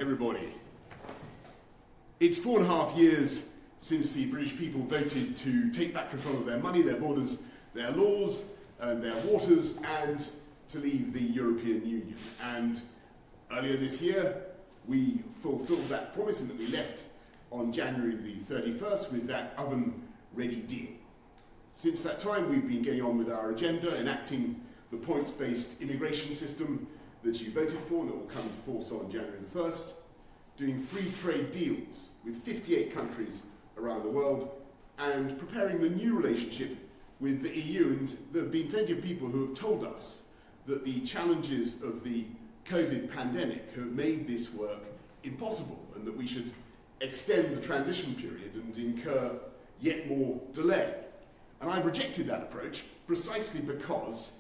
everybody. It's 4.5 years since the British people voted to take back control of their money, their borders, their laws, and their waters, and to leave the European Union. And earlier this year, we fulfilled that promise in that we left on January the 31st with that oven-ready deal. Since that time, we've been getting on with our agenda, enacting the points-based immigration system that you voted for and that will come into force on January the 1st, doing free trade deals with 58 countries around the world, and preparing the new relationship with the EU. And there have been plenty of people who have told us that the challenges of the COVID pandemic have made this work impossible, and that we should extend the transition period and incur yet more delay. And I've rejected that approach precisely because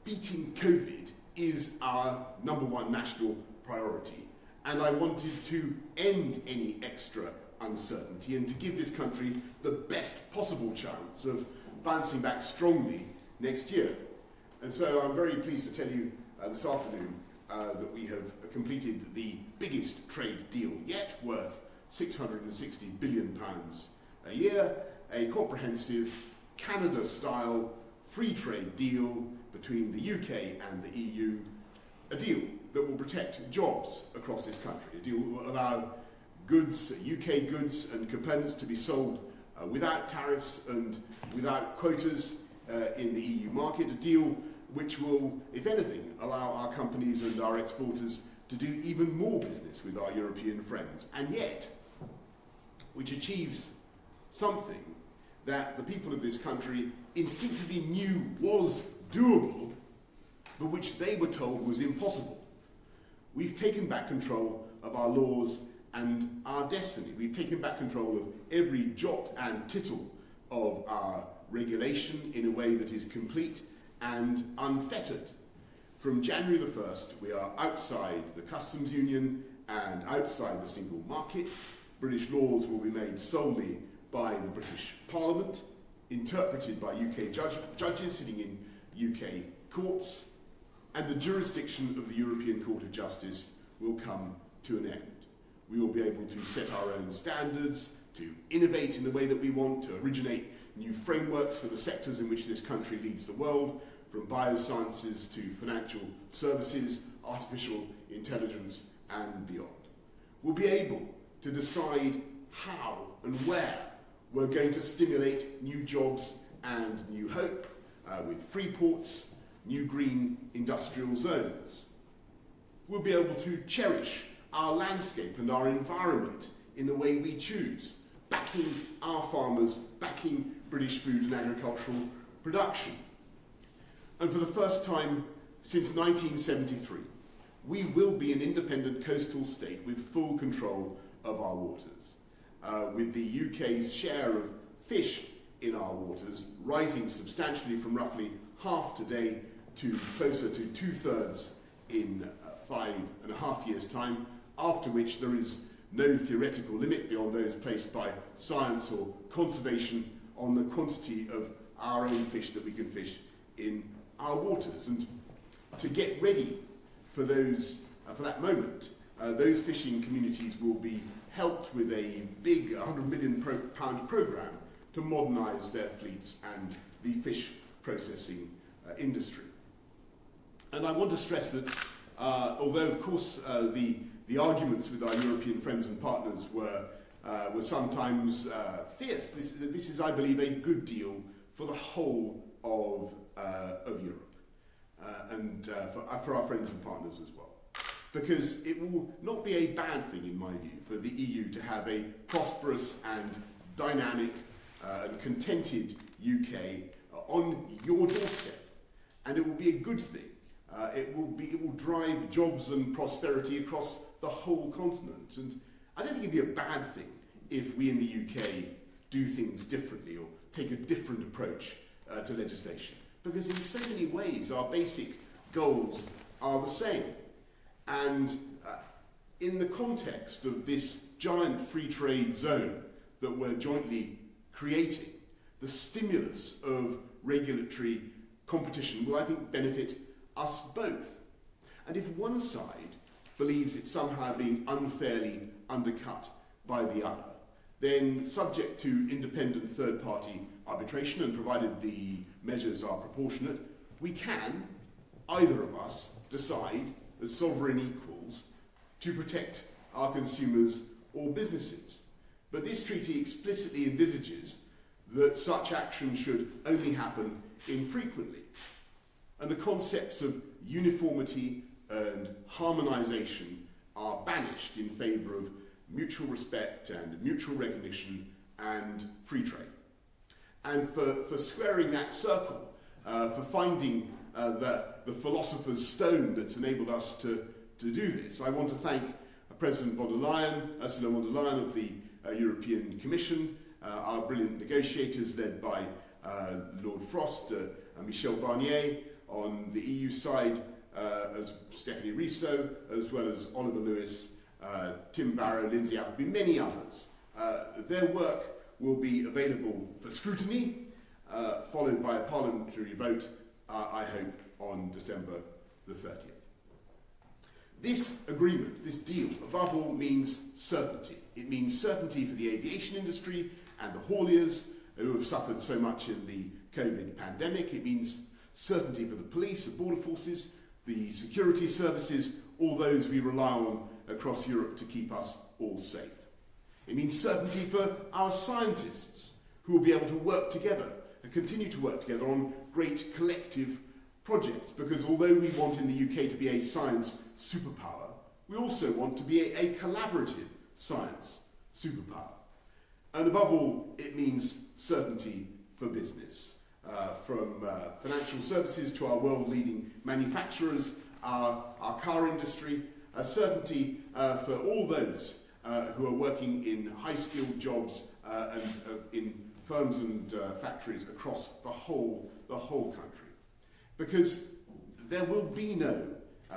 beating COVID is our #1 national priority. And I wanted to end any extra uncertainty and to give this country the best possible chance of bouncing back strongly next year. And so I'm very pleased to tell you this afternoon that we have completed the biggest trade deal yet, worth £660 billion a year, a comprehensive Canada-style free trade deal between the UK and the EU, a deal that will protect jobs across this country, a deal that will allow goods, UK goods and components to be sold without tariffs and without quotas in the EU market, a deal which will, if anything, allow our companies and our exporters to do even more business with our European friends, and yet which achieves something that the people of this country instinctively knew was doable, but which they were told was impossible. We've taken back control of our laws and our destiny. We've taken back control of every jot and tittle of our regulation in a way that is complete and unfettered. From January the 1st, we are outside the customs union and outside the single market. British laws will be made solely by the British Parliament, interpreted by UK judges sitting in UK courts, and the jurisdiction of the European Court of Justice will come to an end. We will be able to set our own standards, to innovate in the way that we want, to originate new frameworks for the sectors in which this country leads the world, from biosciences to financial services, artificial intelligence, and beyond. We'll be able to decide how and where we're going to stimulate new jobs and new hope with free ports, new green industrial zones. We'll be able to cherish our landscape and our environment in the way we choose, backing our farmers, backing British food and agricultural production. And for the first time since 1973, we will be an independent coastal state with full control of our waters, with the UK's share of fish in our waters rising substantially from roughly half today to closer to 2/3 in 5.5 years' time, after which there is no theoretical limit beyond those placed by science or conservation on the quantity of our own fish that we can fish in our waters. And to get ready for that moment, those fishing communities will be helped with a big £100 million programme to modernise their fleets and the fish processing industry. And I want to stress that although, of course, the arguments with our European friends and partners were sometimes fierce, this is, I believe, a good deal for the whole of Europe and for our friends and partners as well. Because it will not be a bad thing, in my view, for the EU to have a prosperous and dynamic and contented UK on your doorstep. And it will be a good thing. It will drive jobs and prosperity across the whole continent. And I don't think it'd be a bad thing if we in the UK do things differently or take a different approach to legislation. Because in so many ways, our basic goals are the same. And in the context of this giant free trade zone that we're jointly creating, the stimulus of regulatory competition will, I think, benefit us both. And if one side believes it's somehow being unfairly undercut by the other, then subject to independent third-party arbitration and provided the measures are proportionate, we can, either of us, decide as sovereign equals to protect our consumers or businesses. But this treaty explicitly envisages that such action should only happen infrequently. And the concepts of uniformity and harmonisation are banished in favour of mutual respect and mutual recognition and free trade. And for squaring that circle, for finding the philosopher's stone that's enabled us to do this, I want to thank President Ursula von der Leyen of the European Commission, our brilliant negotiators led by Lord Frost and Michel Barnier on the EU side, as Stephanie Riso, as well as Oliver Lewis, Tim Barrow, Lindsay Appleby, many others. Their work will be available for scrutiny, followed by a parliamentary vote, I hope, on December the 30th. This agreement, this deal, above all, means certainty. It means certainty for the aviation industry and the hauliers who have suffered so much in the COVID pandemic. It means certainty for the police, the border forces, the security services, all those we rely on across Europe to keep us all safe. It means certainty for our scientists who will be able to work together and continue to work together on great collective projects, because although we want in the UK to be a science superpower, we also want to be a collaborative science superpower. And above all, it means certainty for business, from financial services to our world-leading manufacturers, our car industry, certainty for all those who are working in high-skilled jobs and in firms and factories across the whole country. Because there will be no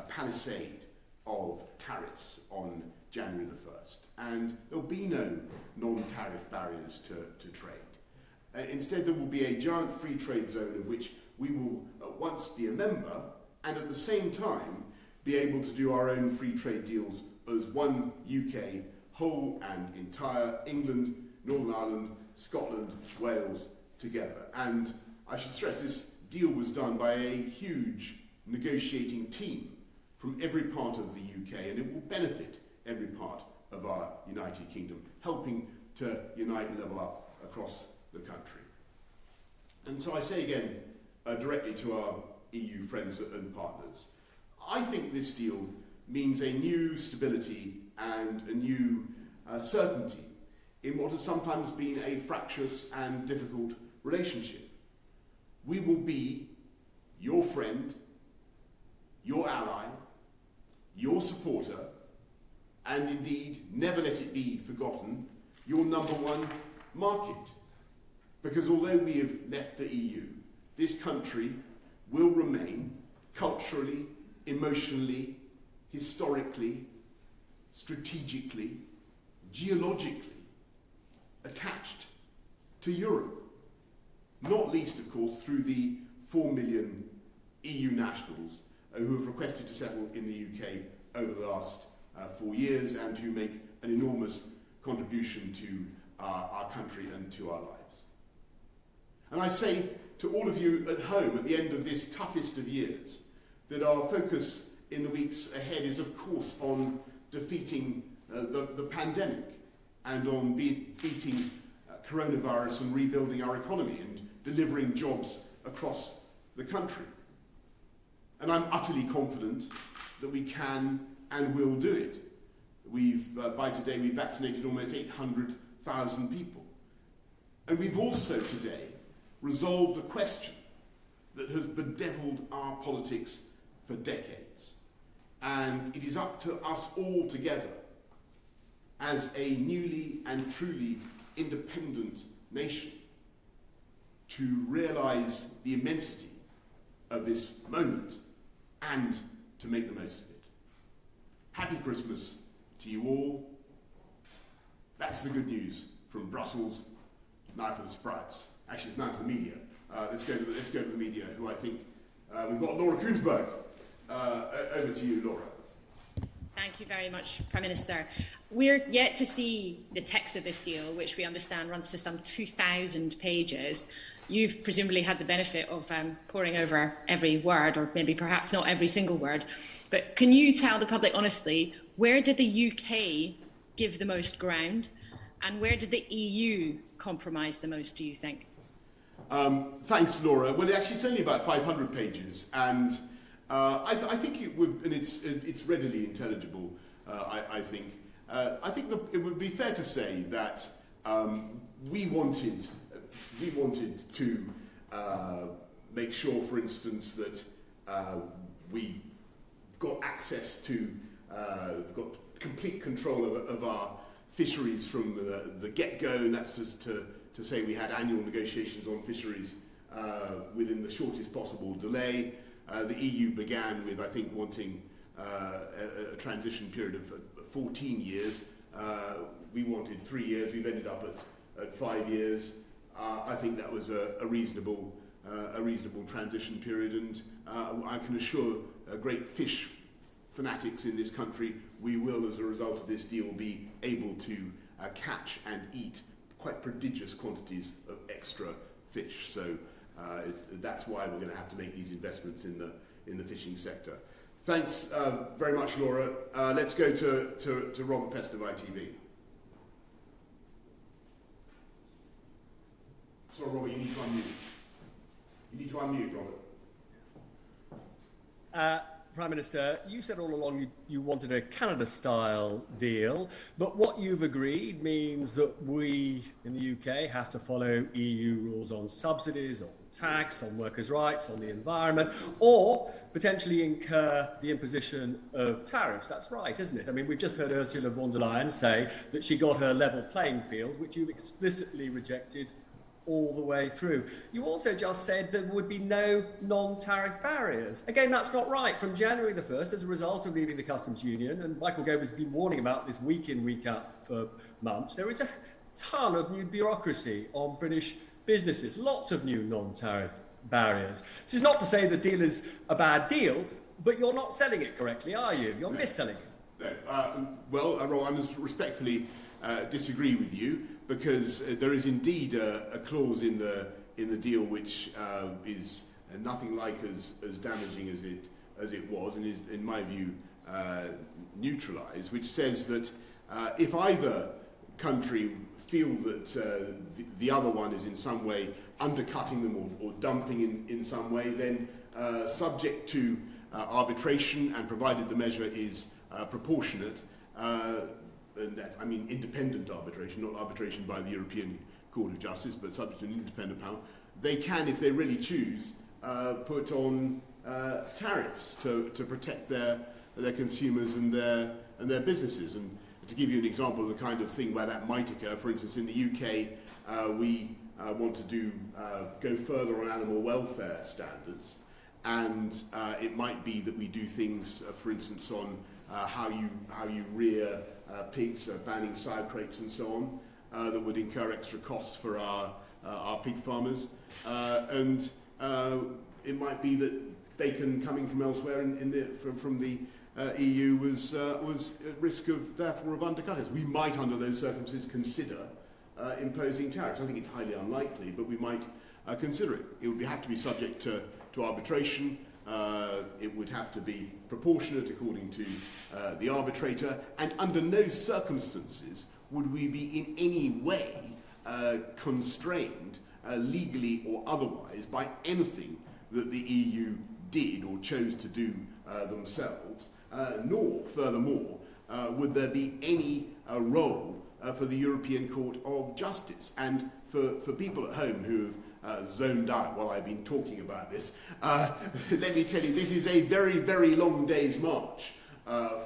palisade of tariffs on January the 1st, and there will be no non-tariff barriers to trade. Instead, there will be a giant free trade zone of which we will at once be a member and at the same time be able to do our own free trade deals as one UK, whole and entire, England, Northern Ireland, Scotland, Wales together. And I should stress this deal was done by a huge negotiating team from every part of the UK, and it will benefit every part of our United Kingdom, helping to unite and level up across the country. And so I say again, directly to our EU friends and partners, I think this deal means a new stability and a new certainty in what has sometimes been a fractious and difficult relationship. We will be your friend, your ally, your supporter, and indeed, never let it be forgotten, your number one market. Because although we have left the EU, this country will remain culturally, emotionally, historically, strategically, geologically attached to Europe. Not least, of course, through the 4 million EU nationals who have requested to settle in the UK over the last 4 years and who make an enormous contribution to our country and to our lives. And I say to all of you at home at the end of this toughest of years that our focus in the weeks ahead is, of course, on defeating the pandemic and on beating coronavirus and rebuilding our economy and delivering jobs across the country. And I'm utterly confident that we can and will do it. By today, we've vaccinated almost 800,000 people. And we've also today resolved a question that has bedeviled our politics for decades. And it is up to us all together as a newly and truly independent nation to realise the immensity of this moment and to make the most of it. Happy Christmas to you all. That's the good news from Brussels. Now for the sprites. Actually, it's now for the media. Let's go to the media, who I think we've got Laura Koonsberg. Over to you, Laura. Thank Thank you very much, Prime Minister. We're yet to see the text of this deal, which we understand runs to some 2,000 pages. You've presumably had the benefit of poring over every word, or maybe perhaps not every single word. But can you tell the public honestly, where did the UK give the most ground, and where did the EU compromise the most, do you think? Thanks, Laura. Well, actually, it's only about 500 pages, and I think it would, and it's readily intelligible. I think it would be fair to say that we wanted to make sure, for instance, that we got access to, got complete control of our fisheries from the get-go, and that's just to say we had annual negotiations on fisheries within the shortest possible delay. The EU began with, I think, wanting a transition period of 14 years. We wanted 3 years. We've ended up at 5 years. I think that was a reasonable transition period, and I can assure great fish fanatics in this country, we will, as a result of this deal, be able to catch and eat quite prodigious quantities of extra fish. So that's why we're going to have to make these investments in the fishing sector. Thanks very much, Laura. Let's go to Robert Pest of ITV. Sorry, Robert, you need to unmute. You need to unmute, Robert. Prime Minister, you said all along you wanted a Canada-style deal, but what you've agreed means that we in the UK have to follow EU rules on subsidies, on tax, on workers' rights, on the environment, or potentially incur the imposition of tariffs. That's right, isn't it? I mean, we've just heard Ursula von der Leyen say that she got her level playing field, which you've explicitly rejected all the way through. You also just said there would be no non-tariff barriers. Again, that's not right. From January the 1st, as a result of leaving the customs union, and Michael Gove has been warning about this week in, week out for months, there is a ton of new bureaucracy on British businesses, lots of new non-tariff barriers. This is not to say the deal is a bad deal, but you're not selling it correctly, are you? You're mis-selling it. No. Well, I must respectfully disagree with you, because there is indeed a clause in the deal which is nothing like as damaging as it was, and is, in my view, neutralised, which says that if either country feel that the other one is in some way undercutting them or dumping in some way, then subject to arbitration, and provided the measure is proportionate, and that, I mean, independent arbitration, not arbitration by the European Court of Justice, but subject to an independent panel, they can, if they really choose, put on tariffs to protect their consumers and their businesses. And to give you an example of the kind of thing where that might occur, for instance, in the UK, we want to go further on animal welfare standards, and it might be that we do things, for instance, on how you rear pigs, banning sow crates and so on, that would incur extra costs for our pig farmers, and it might be that bacon coming from elsewhere from the EU was at risk of, therefore, of undercutting us. We might, under those circumstances, consider imposing tariffs. I think it's highly unlikely, but we might consider it. It would have to be subject to arbitration. It would have to be proportionate according to the arbitrator, and under no circumstances would we be in any way constrained, legally or otherwise, by anything that the EU did or chose to do themselves, nor, furthermore, would there be any role for the European Court of Justice. And for people at home who have zoned out while I've been talking about this, let me tell you, this is a very, very long day's march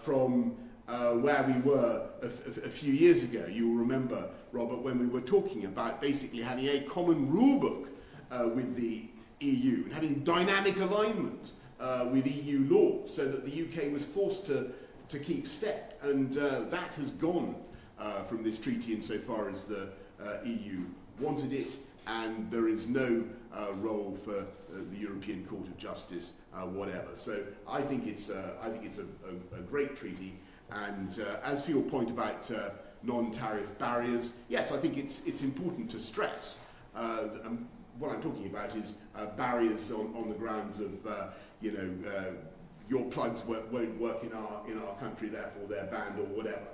from where we were a few years ago. You will remember, Robert, when we were talking about basically having a common rule book with the EU and having dynamic alignment with EU law, so that the UK was forced to keep step. And that has gone from this treaty insofar as the EU wanted it, and there is no role for the European Court of Justice whatever. So I think it's a great treaty, And as for your point about non-tariff barriers, yes, I think it's important to stress. What I'm talking about is barriers on the grounds of, your plugs won't work in our country, therefore they're banned or whatever.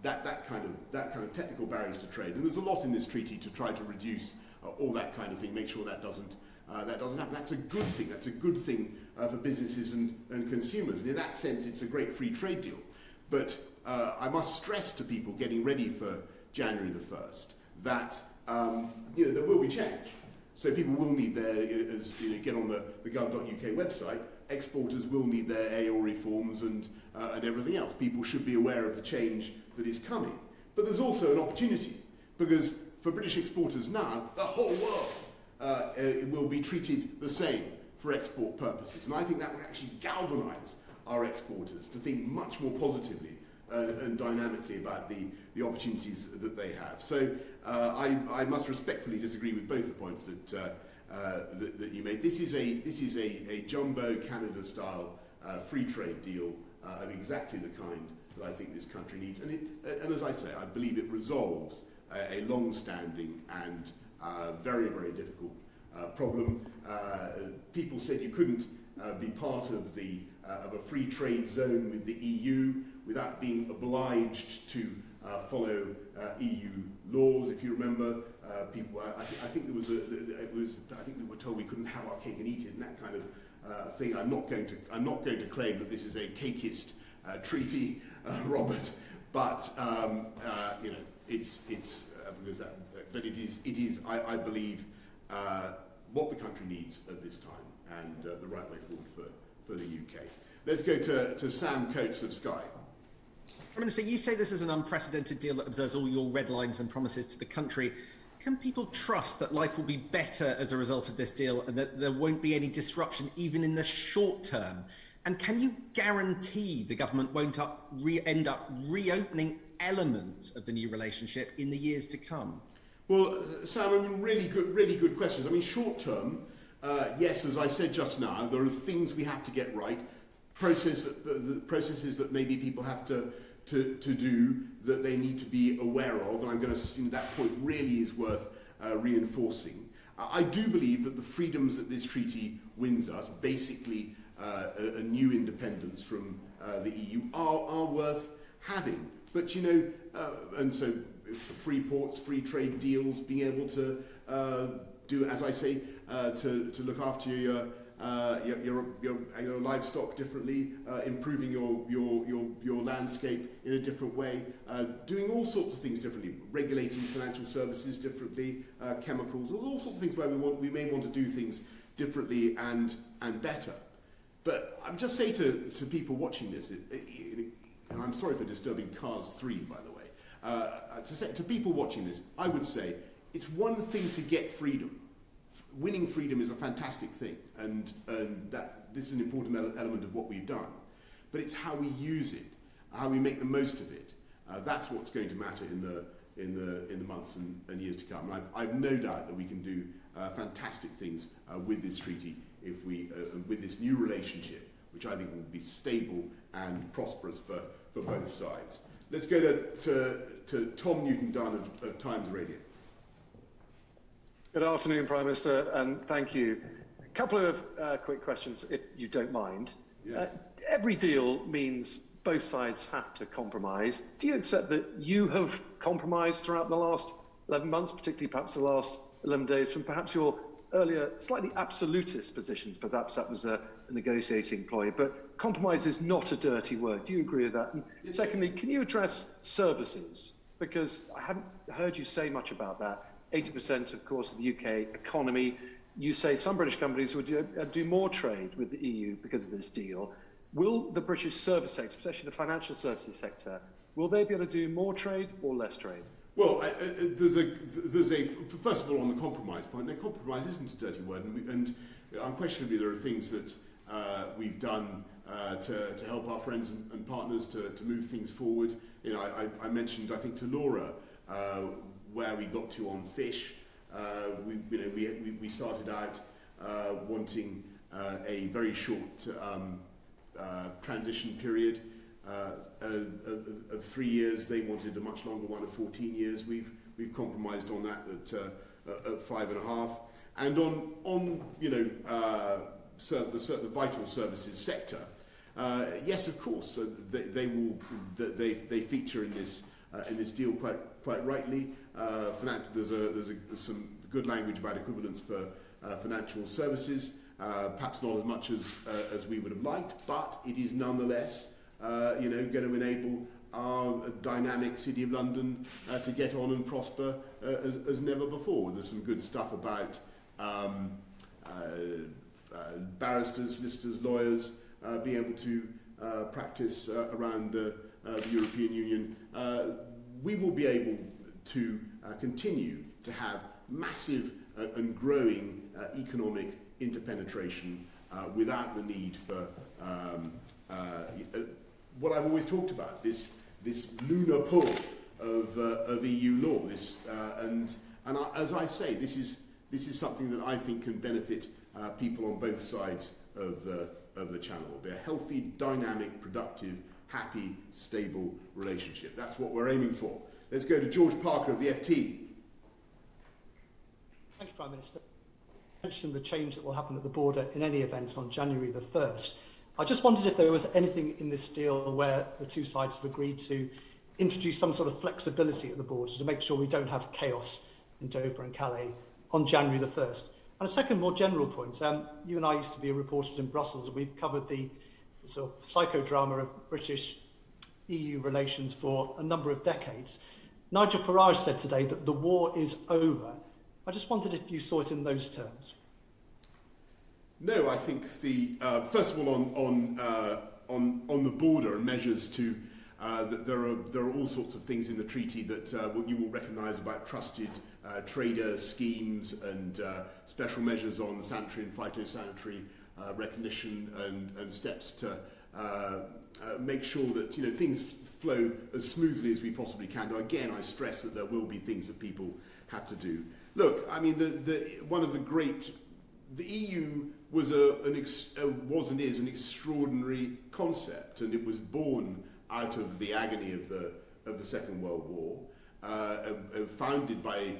That kind of technical barriers to trade, and there's a lot in this treaty to try to reduce all that kind of thing, make sure that doesn't happen. That's a good thing. That's a good thing for businesses and consumers. And in that sense, it's a great free trade deal. But I must stress to people getting ready for January the 1st that there will be change. So people will need get on the gov.uk website. Exporters will need their AORI forms and everything else. People should be aware of the change that is coming. But there's also an opportunity, because for British exporters now, the whole world will be treated the same for export purposes. And I think that would actually galvanise our exporters to think much more positively and dynamically about the opportunities that they have. So I must respectfully disagree with both the points that you made. This is a jumbo Canada-style free trade deal of exactly the kind that I think this country needs. And as I say, I believe it resolves a long-standing and very, very difficult problem. People said you couldn't be part of a free trade zone with the EU without being obliged to follow EU laws. If you remember, people, I think there was I think we were told we couldn't have our cake and eat it, and that kind of thing. I'm not going to claim that this is a cakeist treaty, Robert, but it's because that. But it is. I believe what the country needs at this time, and the right way forward for the UK. Let's go to Sam Coates of Sky. Prime Minister, you say this is an unprecedented deal that observes all your red lines and promises to the country. Can people trust that life will be better as a result of this deal and that there won't be any disruption even in the short term? And can you guarantee the government won't end up reopening elements of the new relationship in the years to come? Well, Sam, really good questions. I mean, short term, yes, as I said just now, there are things we have to get right, processes that maybe people have to do that they need to be aware of, and I'm going to assume that point really is worth reinforcing. I do believe that the freedoms that this treaty wins us, basically a new independence from the EU, are worth having. But and so free ports, free trade deals, being able to do, as I say, to look after your livestock differently, improving your landscape in a different way, doing all sorts of things differently, regulating financial services differently, chemicals, all sorts of things where we may want to do things differently and better. But I'm just saying to people watching this, and I'm sorry for disturbing Cars 3, by the way, to people watching this, I would say it's one thing to get freedom. Winning freedom is a fantastic thing, and that this is an important element of what we've done. But it's how we use it, how we make the most of it. That's what's going to matter in the months and years to come. And I've no doubt that we can do fantastic things with this treaty if we with this new relationship, which I think will be stable and prosperous for both sides. Let's go to Tom Newton-Dunn of Times Radio. Good afternoon, Prime Minister, and thank you. A couple of quick questions, if you don't mind. Yes. Every deal means both sides have to compromise. Do you accept that you have compromised throughout the last 11 months, particularly perhaps the last 11 days, from perhaps your earlier slightly absolutist positions? Perhaps that was a negotiating ploy, but compromise is not a dirty word. Do you agree with that? And secondly, can you address services? Because I haven't heard you say much about that. 80%, of course, of the UK economy. You say some British companies would do more trade with the EU because of this deal. Will the British service sector, especially the financial services sector, will they be able to do more trade or less trade? Well, there's a first of all, on the compromise point, no, compromise isn't a dirty word, and unquestionably there are things that we've done to help our friends and partners to move things forward. I mentioned, I think, to Laura, where we got to on fish. We started out wanting a very short transition period. of 3 years. They wanted a much longer one of 14 years. We've compromised on that at 5.5. And on the vital services sector, yes, of course, they feature in this deal quite rightly. There's some good language about equivalence for financial services. Perhaps not as much as we would have liked, but it is nonetheless going to enable our dynamic City of London to get on and prosper as never before. There's some good stuff about barristers, solicitors, lawyers being able to practice around the European Union. We will be able to continue to have massive and growing economic interpenetration without the need for what I've always talked about, this lunar pull of EU law. As I say, this is something that I think can benefit people on both sides of the channel. It'll be a healthy, dynamic, productive, happy, stable relationship. That's what we're aiming for. Let's go to George Parker of the FT. Thank you, Prime Minister. You mentioned the change that will happen at the border in any event on January the 1st. I just wondered if there was anything in this deal where the two sides have agreed to introduce some sort of flexibility at the border to make sure we don't have chaos in Dover and Calais on January the 1st. And a second, more general point. You and I used to be reporters in Brussels, and we've covered the sort of psychodrama of British EU relations for a number of decades. Nigel Farage said today that the war is over. I just wondered if you saw it in those terms. No, I think first of all on the border and measures to there are all sorts of things in the treaty that you will recognise about trusted trader schemes and special measures on sanitary and phytosanitary recognition and steps to make sure that things flow as smoothly as we possibly can. Though again, I stress that there will be things that people have to do. Look, I mean, the EU was and is an extraordinary concept, and it was born out of the agony of the Second World War, founded by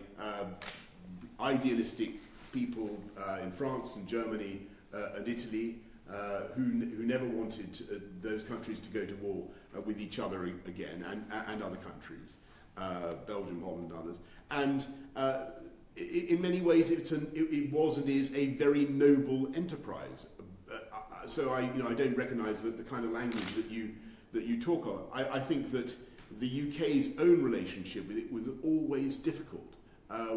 idealistic people in France and Germany and Italy who never wanted those countries to go to war with each other again, and other countries, Belgium, Holland, and others. And in many ways, it was and is a very noble enterprise. So I don't recognise the kind of language that you talk of. I think that the UK's own relationship with it was always difficult.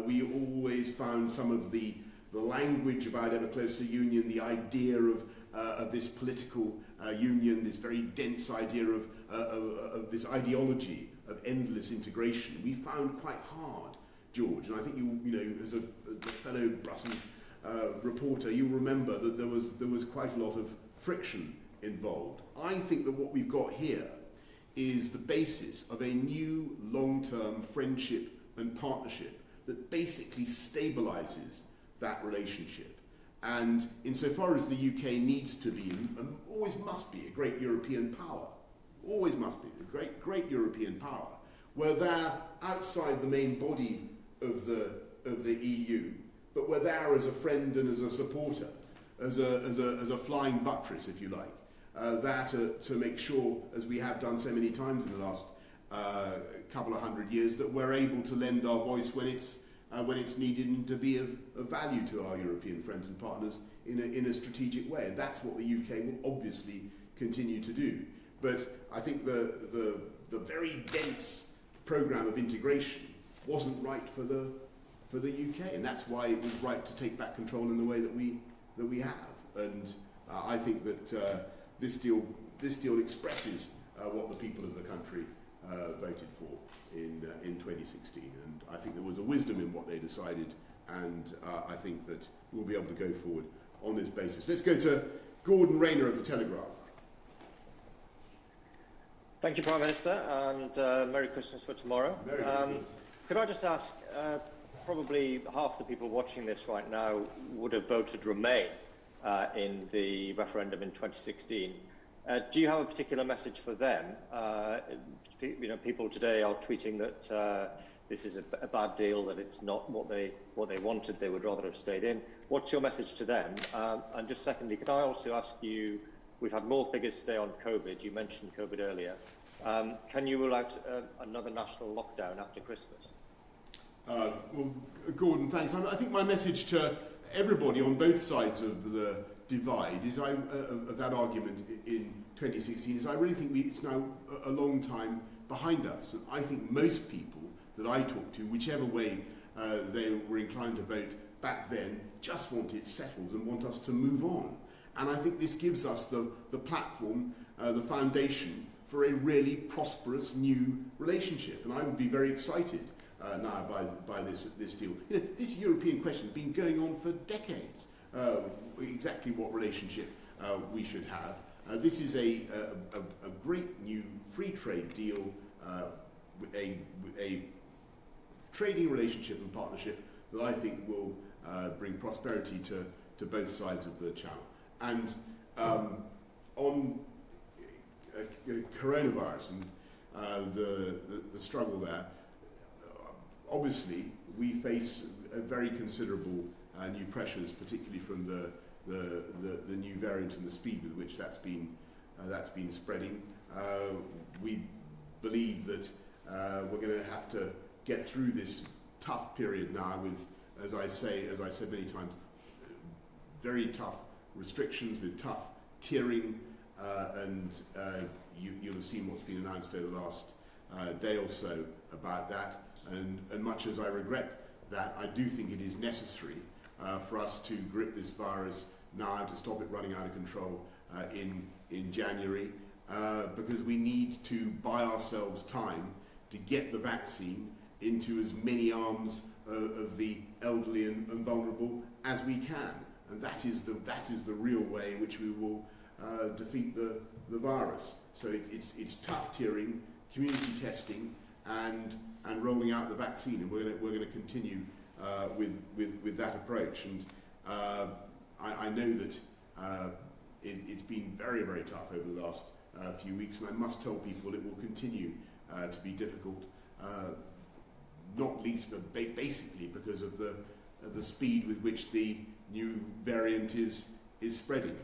We always found some of the language about ever closer union, the idea of this political union, this very dense idea of this ideology of endless integration. We found quite hard, George, and I think you as a fellow Brussels reporter, you'll remember that there was quite a lot of friction involved. I think that what we've got here is the basis of a new long-term friendship and partnership that basically stabilises that relationship. And insofar as the UK needs to be, and always must be, a great European power, always must be a great European power, where they're outside the main body of the EU, but we're there as a friend and as a supporter, as a flying buttress, if you like, to make sure, as we have done so many times in the last couple of hundred years, that we're able to lend our voice when it's needed and to be of value to our European friends and partners in a strategic way. And that's what the UK will obviously continue to do. But I think the very dense programme of integration wasn't right for the UK, and that's why it was right to take back control in the way that we have. And I think that this deal expresses what the people of the country voted for in 2016, and I think there was a wisdom in what they decided, and I think that we'll be able to go forward on this basis. Let's go to Gordon Rayner of The Telegraph. Thank you, Prime Minister, and Merry Christmas for tomorrow. Merry Christmas. Could I just ask, probably half the people watching this right now would have voted Remain in the referendum in 2016. Do you have a particular message for them? People today are tweeting that this is a bad deal, that it's not what they wanted. They would rather have stayed in. What's your message to them? And just secondly, can I also ask you? We've had more figures today on COVID. You mentioned COVID earlier. Can you rule out another national lockdown after Christmas? Well, Gordon, thanks. I think my message to everybody on both sides of the divide is of that argument in 2016 is I really think it's now a long time behind us. And I think most people that I talk to, whichever way they were inclined to vote back then, just want it settled and want us to move on. And I think this gives us the platform, the foundation for a really prosperous new relationship. And I would be very excited now by this deal. This European question has been going on for decades. Exactly what relationship we should have. This is a great new free trade deal, a trading relationship and partnership that I think will bring prosperity to both sides of the channel. And on coronavirus and the struggle there, obviously we face a very considerable new pressures, particularly from the new variant and the speed with which that's been spreading. We believe that we're going to have to get through this tough period now with, as I've said many times, very tough restrictions, with tough tiering, and you'll have seen what's been announced over the last day or so about that. And much as I regret that, I do think it is necessary for us to grip this virus now, to stop it running out of control in January, because we need to buy ourselves time to get the vaccine into as many arms of the elderly and vulnerable as we can. And that is the real way in which we will defeat the virus. So it's tough tiering, community testing, and rolling out the vaccine, and we're going to continue with that approach. And I know that it's been very, very tough over the last few weeks, and I must tell people it will continue to be difficult, not least but basically because of the speed with which the new variant is spreading.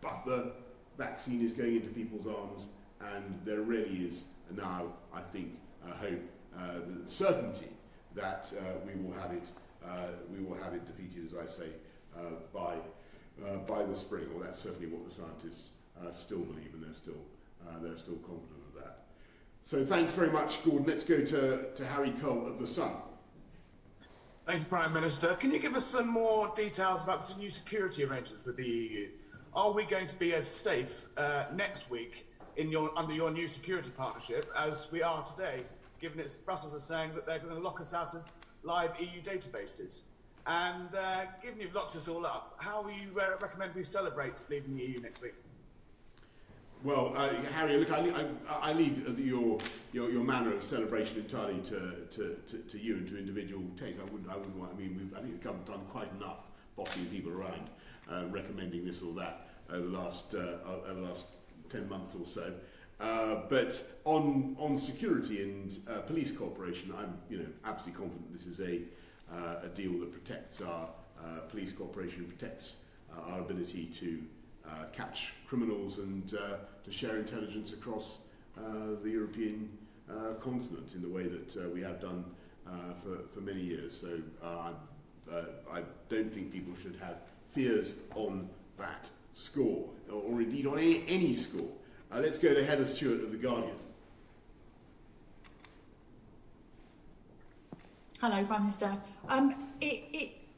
But the vaccine is going into people's arms, and there really is now, I think, hope, the certainty that we will have it defeated, as I say, by the spring. Well, that's certainly what the scientists still believe, and they're still confident of that. So thanks very much, Gordon. Let's go to Harry Cole of The Sun. Thank you, Prime Minister. Can you give us some more details about the new security arrangements with the EU? Are we going to be as safe next week under your new security partnership as we are today, given it's Brussels are saying that they're going to lock us out of live EU databases? And given you've locked us all up, how will you recommend we celebrate leaving the EU next week? Well, Harry, look, I leave your manner of celebration entirely to you and to individual taste. I wouldn't want. I mean, I think the government done quite enough bossing people around, recommending this or that over the last 10 months or so. But on security and police cooperation, I'm absolutely confident this is a deal that protects our police cooperation, protects our ability to catch criminals and to share intelligence across the European continent in the way that we have done for many years. So I don't think people should have fears on that score, or indeed on any score. Let's go to Heather Stewart of The Guardian. Hello, Prime Minister.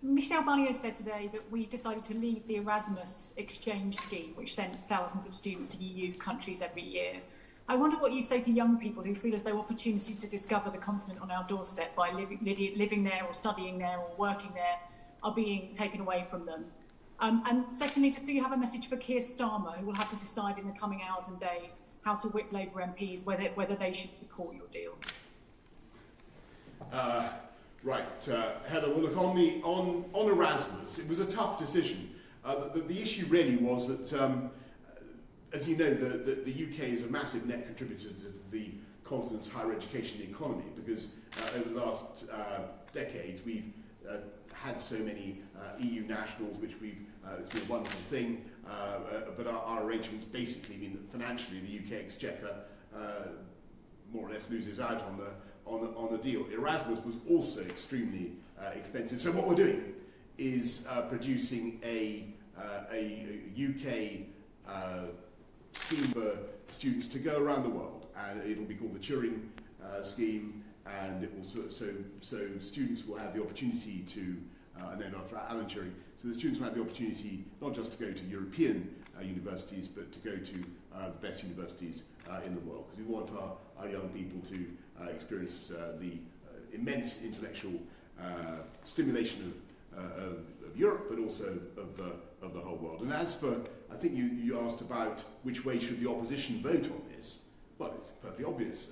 Michel Barnier said today that we decided to leave the Erasmus exchange scheme, which sent thousands of students to EU countries every year. I wonder what you'd say to young people who feel as though opportunities to discover the continent on our doorstep by living there or studying there or working there are being taken away from them. And secondly, do you have a message for Keir Starmer, who will have to decide in the coming hours and days how to whip Labour MPs, whether they should support your deal? Right, Heather. Well, look, on Erasmus, it was a tough decision. The issue really was that as you know, the UK is a massive net contributor to the continent's higher education economy, because over the last decades we've had so many EU nationals, which it's been a wonderful thing, but our arrangements basically mean that financially the UK Exchequer more or less loses out on the deal. Erasmus was also extremely expensive. So what we're doing is producing a UK scheme for students to go around the world, and it'll be called the Turing scheme, and it will so students will have the opportunity to, named after Alan Turing, so the students will have the opportunity not just to go to European universities, but to go to the best universities in the world, because we want our young people to experience the immense intellectual stimulation of Europe, but also of the whole world. And as for, I think you asked about which way should the opposition vote on this. Well, it's perfectly obvious.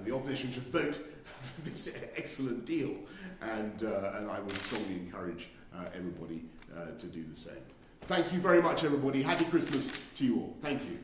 The opposition should vote for this excellent deal, and I would strongly encourage everybody to do the same. Thank you very much, everybody. Happy Christmas to you all. Thank you.